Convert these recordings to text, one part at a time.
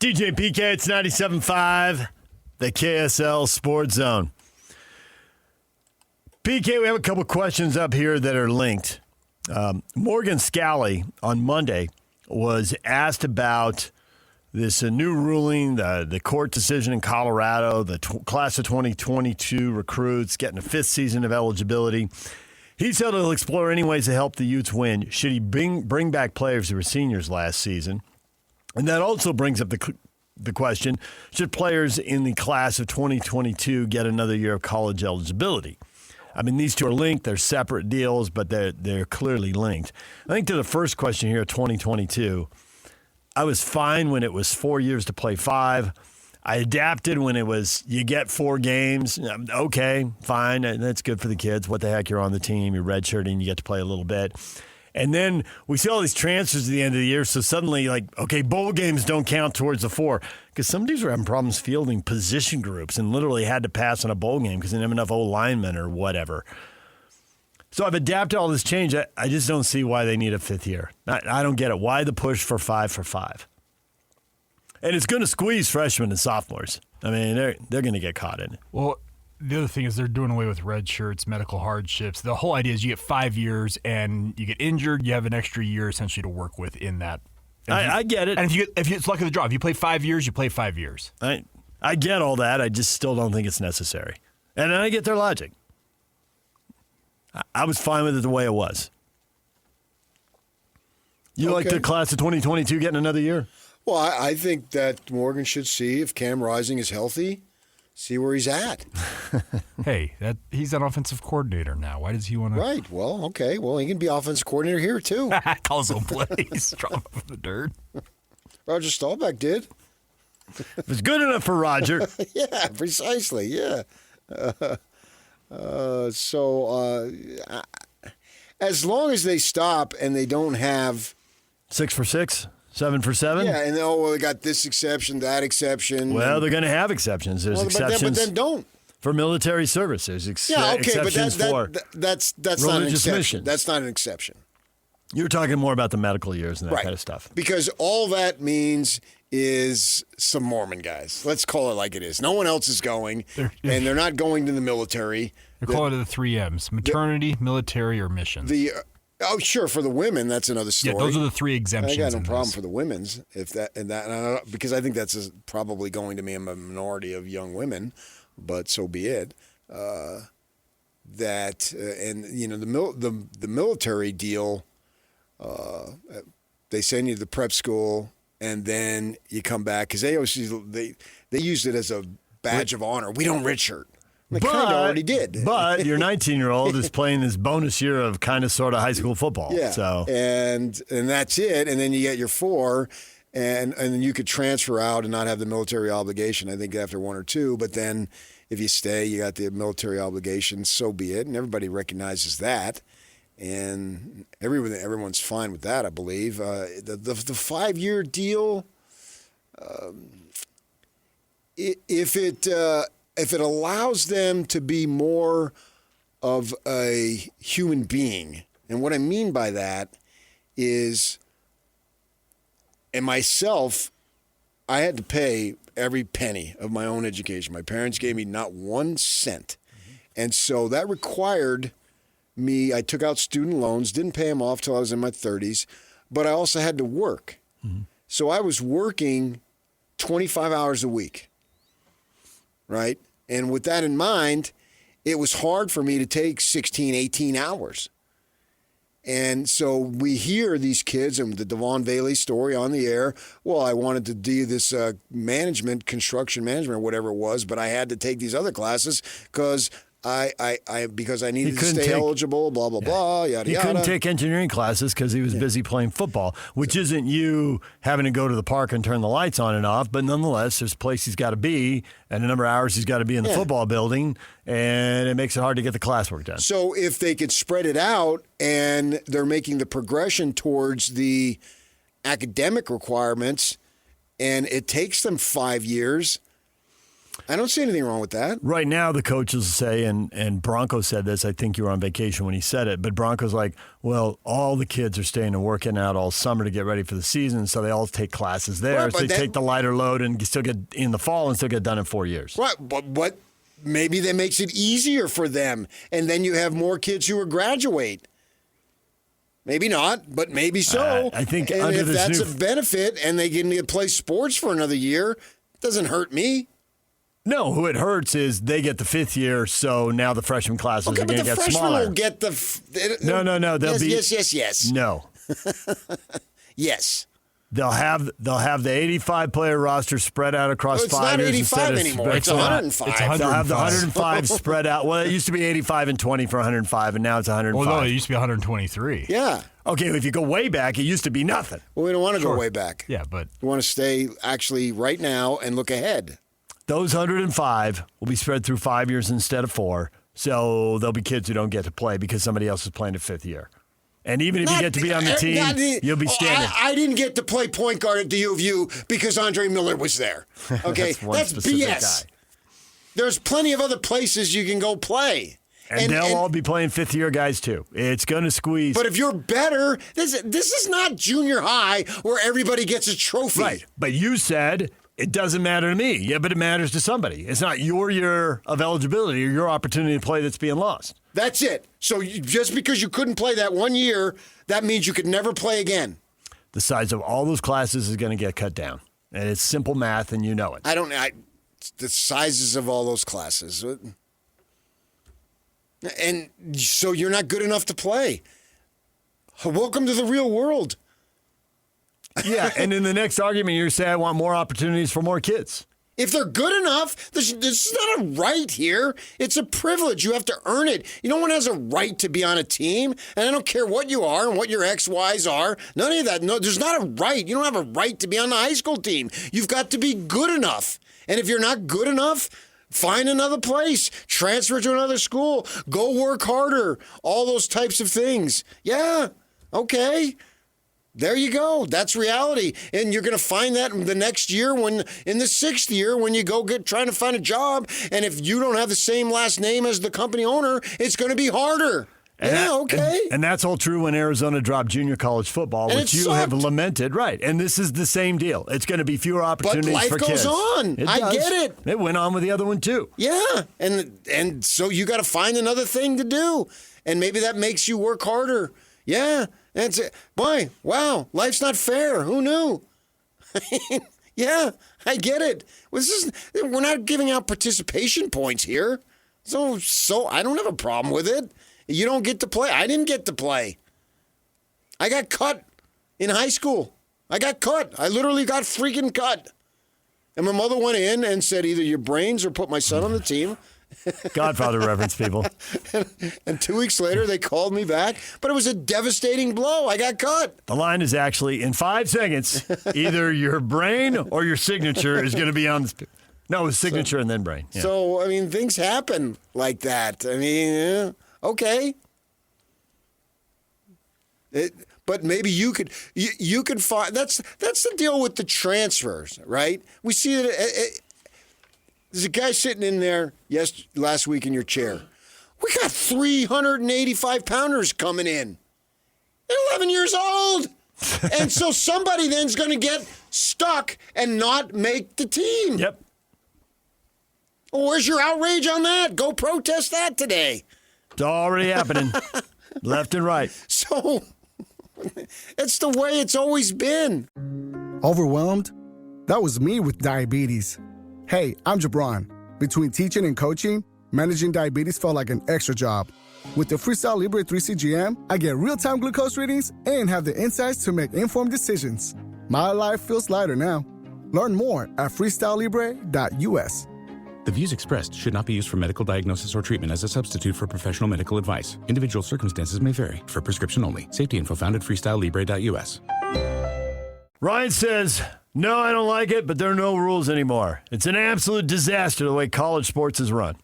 DJ PK, it's 97.5, the KSL Sports Zone. PK, we have a couple questions up here that are linked. Morgan Scalley on Monday was asked about this new ruling, the court decision in Colorado, the class of 2022 recruits getting a fifth season of eligibility. He said he'll explore any ways to help the Utes win. Should he bring back players who were seniors last season? And that also brings up the question, should players in the class of 2022 get another year of college eligibility? I mean, these two are linked. They're separate deals, but they're clearly linked. I think to the first question here, 2022, I was fine when it was 4 years to play 5. I adapted when it was you get 4 games. Okay, fine. That's good for the kids. What the heck, you're on the team. You're redshirting. You get to play a little bit. And then we see all these transfers at the end of the year, so suddenly, okay, bowl games don't count towards the 4. Because some dudes were having problems fielding position groups and literally had to pass on a bowl game because they didn't have enough O-linemen or whatever. So I've adapted all this change. I just don't see why they need a 5th year. I don't get it. Why the push for 5 for 5? And it's going to squeeze freshmen and sophomores. I mean, they're going to get caught in it. Well, the other thing is they're doing away with red shirts, medical hardships. The whole idea is you get 5 years, and you get injured, you have an extra year essentially to work with in that. I get it. And if it's luck of the draw, if you play 5 years, you play 5 years. I get all that. I just still don't think it's necessary. And I get their logic. I was fine with it the way it was. You like the class of 2022 getting another year? Well, I think that Morgan should see if Cam Rising is healthy, see where he's at. Hey, he's an offensive coordinator now. Why does he want to? Right. Well, okay. Well, he can be offensive coordinator here, too. Calls him plays. Draw him from the dirt. Roger Staubach did. It was good enough for Roger. Yeah, precisely. Yeah. As long as they stop and they don't have 6 for 6, 7 for 7. Yeah, and they got this exception, that exception. Well, they're going to have exceptions. There's exceptions. But then don't. For military service, there's exceptions for that's religious not an exception. missions. That's not an exception. You're talking more about the medical years and that kind of stuff. Because all that means is some Mormon guys. Let's call it like it is. No one else is going, and they're not going to the military. They're calling it the 3 M's: maternity, military, or missions. Sure, for the women, that's another story. Yeah, those are the 3 exemptions. I got no problem for the women's because I think that's probably going to be a minority of young women, but so be it. The military deal, they send you to the prep school and then you come back because they used it as a badge of honor. We don't redshirt. They kind of already did. But your 19-year-old is playing this bonus year of kind of sort of high school football. Yeah. So. And that's it. And then you get your 4, and then you could transfer out and not have the military obligation, I think, after 1 or 2. But then if you stay, you got the military obligation, so be it. And everybody recognizes that. And everyone's fine with that, I believe. The 5-year deal, if it allows them to be more of a human being, and what I mean by that is, and myself, I had to pay every penny of my own education. My parents gave me not 1 cent. And so that required me, I took out student loans, didn't pay them off till I was in my 30s, but I also had to work. Mm-hmm. So I was working 25 hours a week. Right? And with that in mind, it was hard for me to take 16, 18 hours. And so we hear these kids and the Devon Bailey story on the air. Well, I wanted to do this construction management, or whatever it was, but I had to take these other classes because I needed to stay eligible, blah, blah, blah, yada, He yada. couldn't take engineering classes because he was busy playing football, which isn't you having to go to the park and turn the lights on and off, but nonetheless, there's a place he's got to be and a number of hours he's got to be in the football building, and it makes it hard to get the classwork done. So if they could spread it out and they're making the progression towards the academic requirements and it takes them 5 years, I don't see anything wrong with that. Right now, the coaches say, and Bronco said this, I think you were on vacation when he said it, but Bronco's like, well, all the kids are staying and working out all summer to get ready for the season, so they all take classes there. Right, so they take the lighter load and still get in the fall and still get done in 4 years. Right, but maybe that makes it easier for them, and then you have more kids who will graduate. Maybe not, but maybe so. I think and under if this that's new a benefit and they get to play sports for another year, it doesn't hurt me. No, who it hurts is they get the 5th year, so now the freshman classes are going to get freshmen smaller. will get the No. They'll yes. No. Yes. They'll have the 85 player roster spread out across Well, it's 5 not years 85 anymore. It's 105. It's They'll have the 105. 105 spread out. Well, it used to be 85 and 20 for 105, and now it's 105. Well, no, it used to be 123. Yeah. Okay, if you go way back, it used to be nothing. Well, we don't want to go way back. Yeah, but We want to stay actually right now and look ahead. Those 105 will be spread through 5 years instead of 4, so there'll be kids who don't get to play because somebody else is playing a 5th year. And even if you get to be on the team, you'll be standing. I didn't get to play point guard at the U of U because Andre Miller was there. Okay, that's BS. Guy. There's plenty of other places you can go play. And they'll all be playing 5th year guys too. It's going to squeeze. But if you're better, this is not junior high where everybody gets a trophy. Right. But you said it doesn't matter to me. Yeah, but it matters to somebody. It's not your year of eligibility or your opportunity to play that's being lost. That's it. So just because you couldn't play that 1 year, that means you could never play again. The size of all those classes is going to get cut down. And it's simple math, and you know it. The sizes of all those classes. And so you're not good enough to play. Welcome to the real world. Yeah, and in the next argument, you're saying I want more opportunities for more kids. If they're good enough, this is not a right here. It's a privilege. You have to earn it. No one has a right to be on a team. And I don't care what you are and what your XYs are. None of that. No, there's not a right. You don't have a right to be on the high school team. You've got to be good enough. And if you're not good enough, find another place. Transfer to another school. Go work harder. All those types of things. Yeah, okay. There you go. That's reality. And you're going to find that the next year in the 6th year when you go trying to find a job. And if you don't have the same last name as the company owner, it's going to be harder. Okay. And that's all true when Arizona dropped junior college football, And which it you have lamented. Right. And this is the same deal. It's going to be fewer opportunities life for goes kids. on. It I does. get it. It went on with the other one, too. Yeah. And so you got to find another thing to do. And maybe that makes you work harder. Yeah. And boy, wow, life's not fair. Who knew? Yeah, I get it. We're not giving out participation points here. So I don't have a problem with it. You don't get to play. I didn't get to play. I got cut in high school. I got cut. I literally got freaking cut. And my mother went in and said either your brains or put my son on the team. Godfather reverence, people. And 2 weeks later, they called me back. But it was a devastating blow. I got cut. The line is actually, in 5 seconds, either your brain or your signature is going to be on the... No, it's signature and then brain. Yeah. So, I mean, things happen like that. I mean, okay. But maybe you could find... That's the deal with the transfers, right? We see that... There's a guy sitting in there last week in your chair. We got 385-pounders coming in. They're 11 years old. And so somebody then's going to get stuck and not make the team. Yep. Well, where's your outrage on that? Go protest that today. It's already happening. Left and right. So it's the way it's always been. Overwhelmed? That was me with diabetes. Hey, I'm Jabron. Between teaching and coaching, managing diabetes felt like an extra job. With the Freestyle Libre 3 CGM, I get real-time glucose readings and have the insights to make informed decisions. My life feels lighter now. Learn more at freestylelibre.us. The views expressed should not be used for medical diagnosis or treatment as a substitute for professional medical advice. Individual circumstances may vary. For prescription only. Safety info found at freestylelibre.us. Ryan says, no, I don't like it, but there are no rules anymore. It's an absolute disaster the way college sports is run.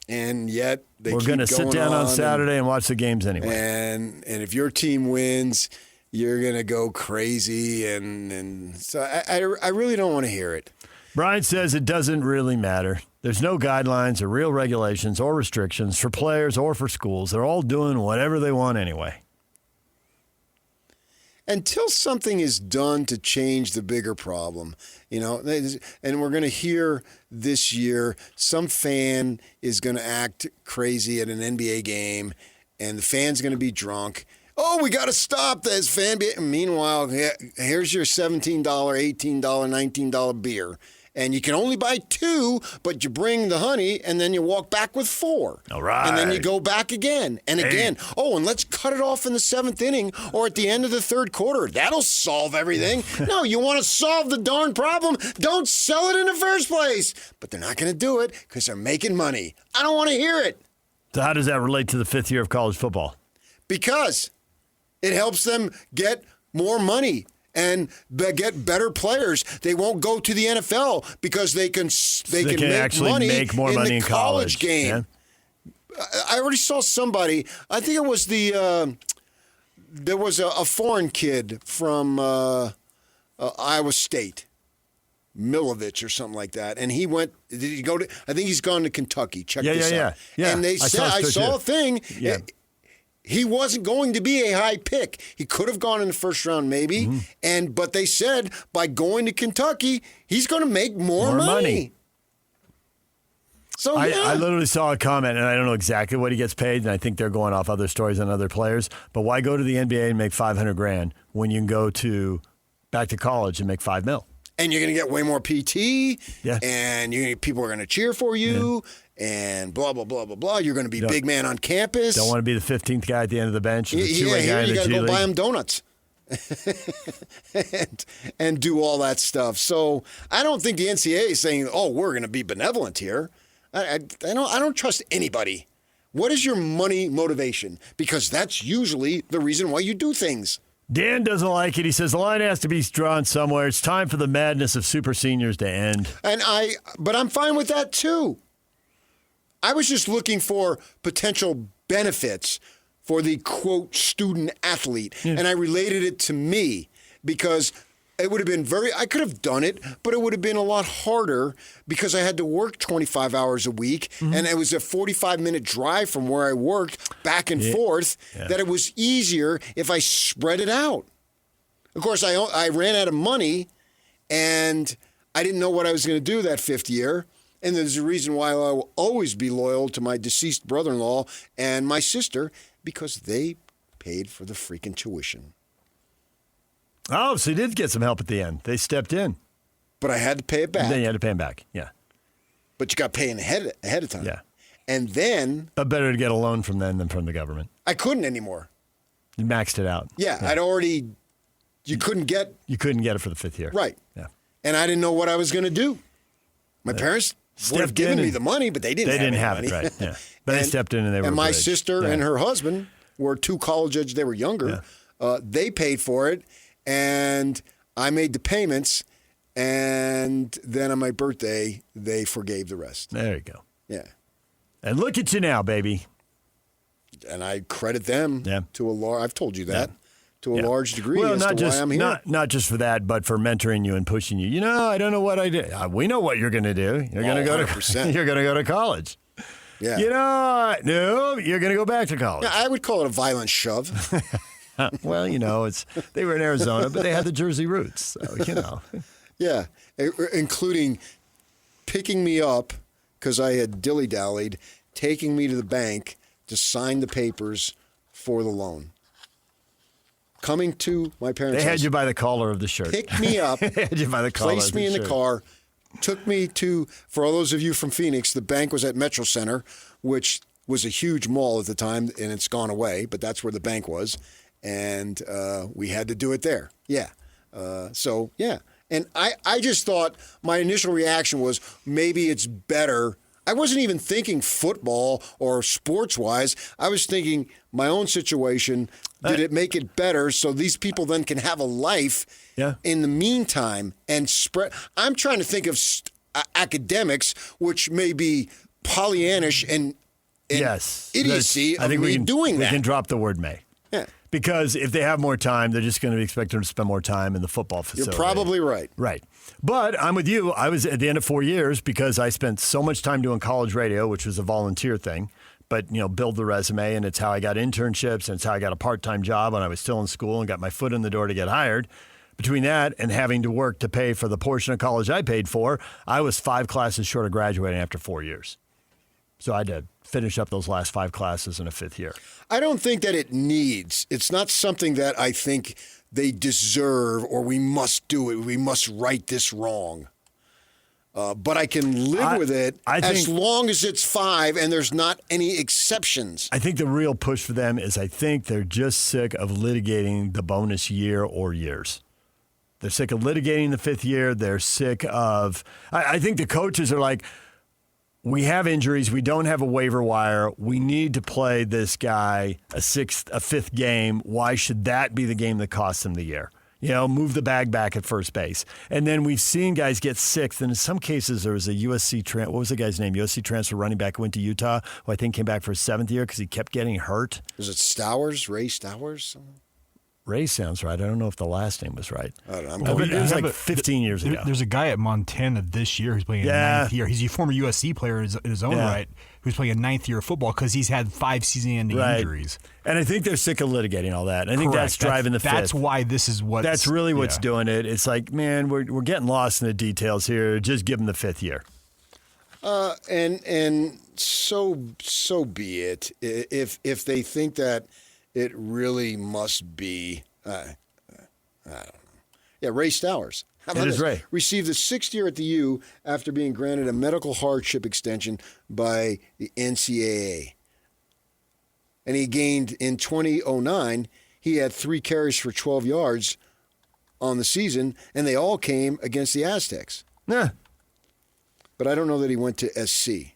And yet We're going to sit down on Saturday and watch the games anyway. And if your team wins, you're going to go crazy. And so I really don't want to hear it. Brian says it doesn't really matter. There's no guidelines or real regulations or restrictions for players or for schools. They're all doing whatever they want anyway. Until something is done to change the bigger problem, and we're going to hear this year some fan is going to act crazy at an NBA game, and the fan's going to be drunk. Oh, we got to stop this fan. Meanwhile, here's your $17, $18, $19 beer. And you can only buy 2, but you bring the honey, and then you walk back with 4. All right. And then you go back again and again. Oh, and let's cut it off in the 7th inning or at the end of the 3rd quarter. That'll solve everything. No, you want to solve the darn problem? Don't sell it in the first place. But they're not going to do it because they're making money. I don't want to hear it. So how does that relate to the 5th year of college football? Because it helps them get more money and get better players. They won't go to the NFL because they can make more money in the college game. Yeah. I already saw somebody. I think it was there was a foreign kid from Iowa State, Milovich or something like that, and he went. Did he go to? I think he's gone to Kentucky. Check this out. Yeah. And they said I saw a thing. Yeah. He wasn't going to be a high pick. He could have gone in the first round, maybe. Mm-hmm. But they said by going to Kentucky, he's going to make more money. So I literally saw a comment, and I don't know exactly what he gets paid, and I think they're going off other stories on other players. But why go to the NBA and make $500,000 when you can go back to college and make $5 million? And you're going to get way more PT. Yeah. And people are going to cheer for you. Yeah. And blah, blah, blah, blah, blah. You're going to be big man on campus. Don't want to be the 15th guy at the end of the bench. Or the two-way guy in the you got to G go League. buy him donuts and do all that stuff. So I don't think the NCAA is saying, "Oh, we're going to be benevolent here." I don't trust anybody. What is your money motivation? Because that's usually the reason why you do things. Dan doesn't like it. He says the line has to be drawn somewhere. It's time for the madness of super seniors to end. But I'm fine with that too. I was just looking for potential benefits for the, quote, student athlete. Yeah. And I related it to me because it would have been I could have done it, but it would have been a lot harder because I had to work 25 hours a week. Mm-hmm. And it was a 45-minute drive from where I worked back and forth that it was easier if I spread it out. Of course, I ran out of money and I didn't know what I was going to do that 5th year. And there's a reason why I will always be loyal to my deceased brother-in-law and my sister because they paid for the freaking tuition. Oh, so you did get some help at the end. They stepped in. But I had to pay it back. Then you had to pay them back, yeah. But you got paying ahead of time. Yeah. And then... But better to get a loan from them than from the government. I couldn't anymore. You maxed it out. Yeah. I'd already... You couldn't get it for the 5th year. Right. Yeah. And I didn't know what I was going to do. My parents... would have given me the money, but they didn't have it, money. right? Yeah, but they stepped in and they were. And my sister and her husband were 2 college age. They were younger. Yeah. They paid for it, and I made the payments. And then on my birthday, they forgave the rest. There you go. Yeah. And look at you now, baby. And I credit them to a large. I've told you that. Yeah. To a large degree well, as not to just, why I'm here. Not just for that, but for mentoring you and pushing you. I don't know what I did. We know what you're going to do. You're going to go 100%. You're going to go to college. Yeah. No, you're going to go back to college. Yeah, I would call it a violent shove. Well, they were in Arizona, but they had the Jersey roots. So, Yeah, including picking me up because I had dilly-dallied, taking me to the bank to sign the papers for the loan. Coming to my parents' They had house, you by the collar of the shirt. Picked me up, They had you by the collar placed of me in shirt. the car, took me to, for all those of you from Phoenix, the bank was at Metro Center, which was a huge mall at the time, and it's gone away, but that's where the bank was. And we had to do it there. Yeah. And I just thought my initial reaction was maybe it's better. I wasn't even thinking football or sports-wise. I was thinking my own situation. Did it make it better so these people then can have a life in the meantime and spread? I'm trying to think of academics, which may be Pollyannish and yes, idiocy I think of me doing that. We can drop the word may. Yeah. Because if they have more time, they're just going to expect them to spend more time in the football facility. You're probably right. Right. But I'm with you. I was at the end of 4 years because I spent so much time doing college radio, which was a volunteer thing, but, build the resume, and it's how I got internships, and it's how I got a part-time job when I was still in school and got my foot in the door to get hired. Between that and having to work to pay for the portion of college I paid for, I was 5 classes short of graduating after 4 years. So I had to finish up those last 5 classes in a 5th year. I don't think that it's not something that I think they deserve or we must do it. We must right this wrong. But I can live with it as long as it's 5 and there's not any exceptions. I think the real push for them is I think they're just sick of litigating the bonus year or years. They're sick of litigating the 5th year. They're sick of – I think the coaches are like, we have injuries. We don't have a waiver wire. We need to play this guy a 5th game. Why should that be the game that costs him the year? Move the bag back at first base. And then we've seen guys get 6th. And in some cases, there was a USC what was the guy's name? USC transfer running back who went to Utah, who I think came back for his 7th year because he kept getting hurt. Was it Stowers? Ray Stowers? Ray sounds right. I don't know if the last name was right. I don't know. It was like 15 years ago. There's a guy at Montana this year who's playing a 9th year. He's a former USC player in his own right who's playing a 9th year of football because he's had 5 season-ending injuries. And I think they're sick of litigating all that. I think that's driving the 5th. That's why this is what. That's really what's doing it. It's like, man, we're getting lost in the details here. Just give them the 5th year. And so be it. If they think that it really must be, I don't know. Yeah, Ray Stowers. How about this? Ray. Received the 6th year at the U after being granted a medical hardship extension by the NCAA. And he gained in 2009, he had 3 carries for 12 yards on the season, and they all came against the Aztecs. Yeah. But I don't know that he went to SC. I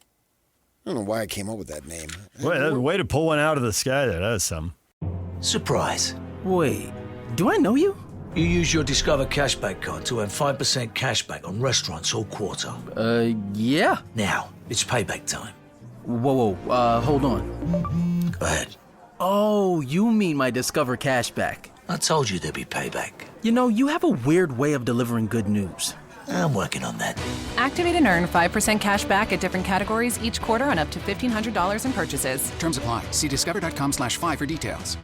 don't know why I came up with that name. Way to pull one out of the sky there. That was some. Surprise. Wait, do I know you? You use your Discover cashback card to earn 5% cashback on restaurants all quarter. Yeah. Now, it's payback time. Whoa, hold on. Go ahead. Oh, you mean my Discover cashback. I told you there'd be payback. You have a weird way of delivering good news. I'm working on that. Activate and earn 5% cash back at different categories each quarter on up to $1,500 in purchases. Terms apply. See discover.com/5 for details.